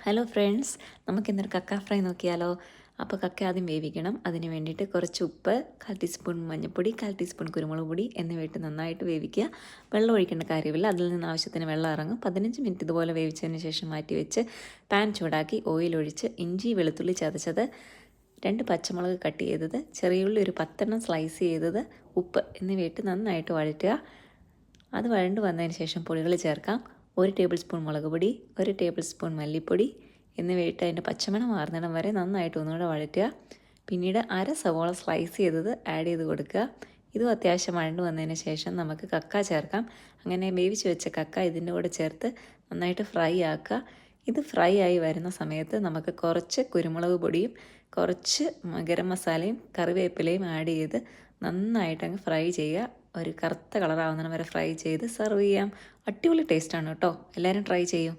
Hello friends, നമുക്കിന്നൊരു കക്ക fry നോക്കിയാലോ. അപ്പോൾ കക്ക ആദ്യം വേവിക്കണം. അതിന് വേണ്ടിയിട്ട് കുറച്ച് ഉപ്പ്, 1/4 ടീസ്പൂൺ മഞ്ഞൾപ്പൊടി, 1/4 ടീസ്പൂൺ കുരുമുളക് പൊടി എന്നിവയിട്ട് നന്നായിട്ട് വേവിക്കുക. വെള്ളം ഒഴിക്കേണ്ട കാര്യമില്ല, അതിൽ നിന്ന് ആവശ്യത്തിന് വെള്ളം ഇറങ്ങും. 15 മിനിറ്റ് ഇതുപോലെ വേവിച്ചതിന് ശേഷം മാറ്റി വെച്ച് പാൻ ചൂടാക്കി ഓയിൽ ഒഴിച്ച് ഇഞ്ചി വെളുത്തുള്ളി ചതച്ചത്, 2 പച്ചമുളക് കട്ട് ചെയ്തത്, ചെറിയ ഉള്ളി ഒരു 10 സ്ലൈസ് ചെയ്തത്, ഉപ്പ് എന്നിവയിട്ട് നന്നായിട്ട് വഴറ്റുക. അത് വഴണ്ട് വന്നതിന് ശേഷം പൊടികൾ ചേർക്കാം. 1 ടേബിൾ സ്പൂൺ മുളക് പൊടി, 1 ടേബിൾ സ്പൂൺ മല്ലിപ്പൊടി എന്നിവയിട്ട് അതിൻ്റെ പച്ചമണം മാറുന്നിടം വരെ നന്നായിട്ട് ഒന്നുകൂടെ വഴറ്റുക. പിന്നീട് അര സവോള സ്ലൈസ് ചെയ്തത് ആഡ് ചെയ്ത് കൊടുക്കുക. ഇതും അത്യാവശ്യം വഴണ്ട് വന്നതിന് ശേഷം നമുക്ക് കക്ക ചേർക്കാം. അങ്ങനെ വേവിച്ച് വെച്ച കക്ക ഇതിൻ്റെ കൂടെ ചേർത്ത് നന്നായിട്ട് ഫ്രൈ ആക്കുക. ഇത് ഫ്രൈ ആയി വരുന്ന സമയത്ത് നമുക്ക് കുറച്ച് കുരുമുളക് പൊടിയും കുറച്ച് ഗരം മസാലയും കറിവേപ്പിലയും ആഡ് ചെയ്ത് നന്നായിട്ടങ്ങ് ഫ്രൈ ചെയ്യുക. ഒരു കറുത്ത കളറാവുന്നിടം വരെ ഫ്രൈ ചെയ്ത് സെർവ് ചെയ്യാം. അടിപൊളി ടേസ്റ്റാണ് കേട്ടോ. എല്ലാവരും ട്രൈ ചെയ്യും.